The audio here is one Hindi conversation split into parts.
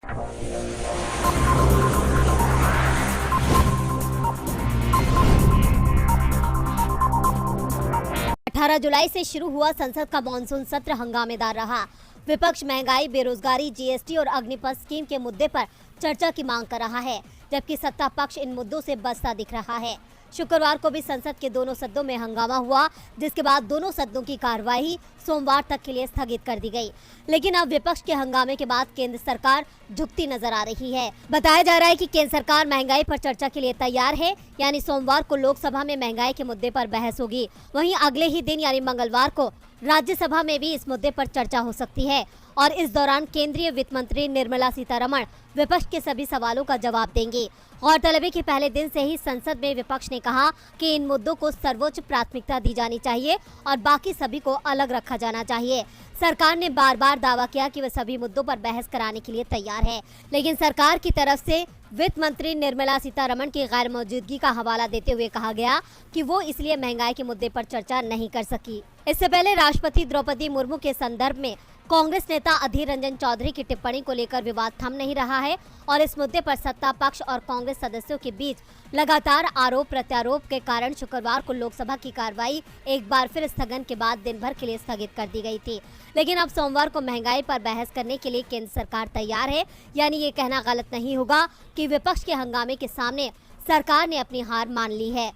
18 जुलाई से शुरू हुआ संसद का मानसून सत्र हंगामेदार रहा। विपक्ष महंगाई, बेरोजगारी, जीएसटी और अग्निपथ स्कीम के मुद्दे पर चर्चा की मांग कर रहा है, जबकि सत्ता पक्ष इन मुद्दों से बचता दिख रहा है। शुक्रवार को भी संसद के दोनों सदनों में हंगामा हुआ, जिसके बाद दोनों सदनों की कार्यवाही सोमवार तक के लिए स्थगित कर दी गई। लेकिन अब विपक्ष के हंगामे के बाद केंद्र सरकार झुकती नजर आ रही है। बताया जा रहा है कि केंद्र सरकार महंगाई पर चर्चा के लिए तैयार है, यानी सोमवार को लोकसभा में महंगाई के मुद्दे पर बहस होगी। वहीं अगले ही दिन यानी मंगलवार को राज्यसभा में भी इस मुद्दे पर चर्चा हो सकती है और इस दौरान केंद्रीय वित्त मंत्री निर्मला सीतारमण विपक्ष के सभी सवालों का जवाब देंगे। गौरतलब है कि पहले दिन से ही संसद में विपक्ष ने कहा कि इन मुद्दों को सर्वोच्च प्राथमिकता दी जानी चाहिए और बाकी सभी को अलग रखा जाना चाहिए। सरकार ने बार बार दावा किया कि वह सभी मुद्दों पर बहस कराने के लिए तैयार है, लेकिन सरकार की तरफ से वित्त मंत्री निर्मला सीतारमण की गैर मौजूदगी का हवाला देते हुए कहा गया कि वो इसलिए महंगाई के मुद्दे पर चर्चा नहीं कर सकी। इससे पहले राष्ट्रपति द्रौपदी मुर्मू के संदर्भ में कांग्रेस नेता अधीर रंजन चौधरी की टिप्पणी को लेकर विवाद थम नहीं रहा है और इस मुद्दे पर सत्ता पक्ष और कांग्रेस सदस्यों के बीच लगातार आरोप प्रत्यारोप के कारण शुक्रवार को लोकसभा की कार्रवाई एक बार फिर स्थगन के बाद दिन भर के लिए स्थगित कर दी गई थी। लेकिन अब सोमवार को महंगाई पर बहस करने के लिए केंद्र सरकार तैयार है, यानी ये कहना गलत नहीं होगा कि विपक्ष के हंगामे के सामने सरकार ने अपनी हार मान ली है।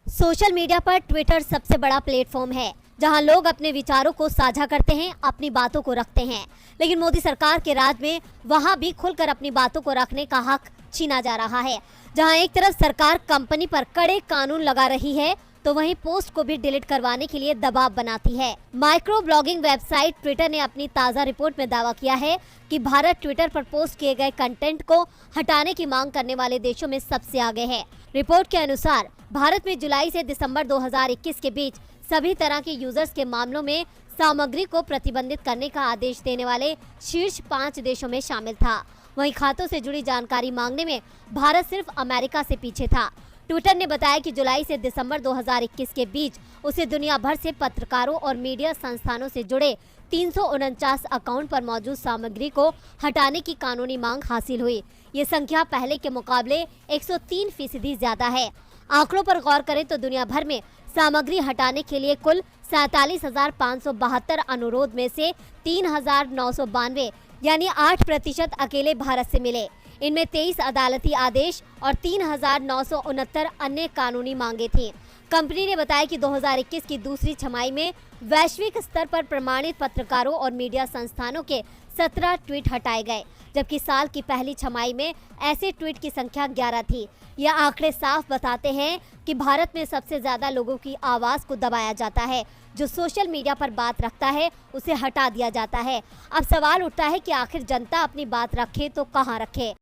सोशल मीडिया पर ट्विटर सबसे बड़ा प्लेटफॉर्म है, जहां लोग अपने विचारों को साझा करते हैं, अपनी बातों को रखते हैं। लेकिन मोदी सरकार के राज में वहां भी खुलकर अपनी बातों को रखने का हक छीना जा रहा है। जहां एक तरफ सरकार कंपनी पर कड़े कानून लगा रही है, तो वहीं पोस्ट को भी डिलीट करवाने के लिए दबाव बनाती है। माइक्रो ब्लॉगिंग वेबसाइट ट्विटर ने अपनी ताज़ा रिपोर्ट में दावा किया है कि भारत ट्विटर पर पोस्ट किए गए कंटेंट को हटाने की मांग करने वाले देशों में सबसे आगे है। रिपोर्ट के अनुसार भारत में जुलाई से दिसंबर 2021 के बीच सभी तरह के यूजर्स के मामलों में सामग्री को प्रतिबंधित करने का आदेश देने वाले शीर्ष 5 देशों में शामिल था। वहीं खातों से जुड़ी जानकारी मांगने में भारत सिर्फ अमेरिका से पीछे था। ट्विटर ने बताया कि जुलाई से दिसंबर 2021 के बीच उसे दुनिया भर से पत्रकारों और मीडिया संस्थानों से जुड़े 349 अकाउंट पर मौजूद सामग्री को हटाने की कानूनी मांग हासिल हुई। ये संख्या पहले के मुकाबले 103% ज्यादा है। आंकड़ों पर गौर करें तो दुनिया भर में सामग्री हटाने के लिए कुल 47,572 अनुरोध में से 3,992 यानी 8% अकेले भारत से मिले। इनमें 23 अदालती आदेश और 3,969 अन्य कानूनी मांगे थी। कंपनी ने बताया कि 2021 की दूसरी छमाही में वैश्विक स्तर पर प्रमाणित पत्रकारों और मीडिया संस्थानों के 17 ट्वीट हटाए गए, जबकि साल की पहली छमाही में ऐसे ट्वीट की संख्या 11 थी। यह आंकड़े साफ बताते हैं कि भारत में सबसे ज्यादा लोगों की आवाज को दबाया जाता है। जो सोशल मीडिया पर बात रखता है उसे हटा दिया जाता है। अब सवाल उठता है कि आखिर जनता अपनी बात रखे तो कहां रखे।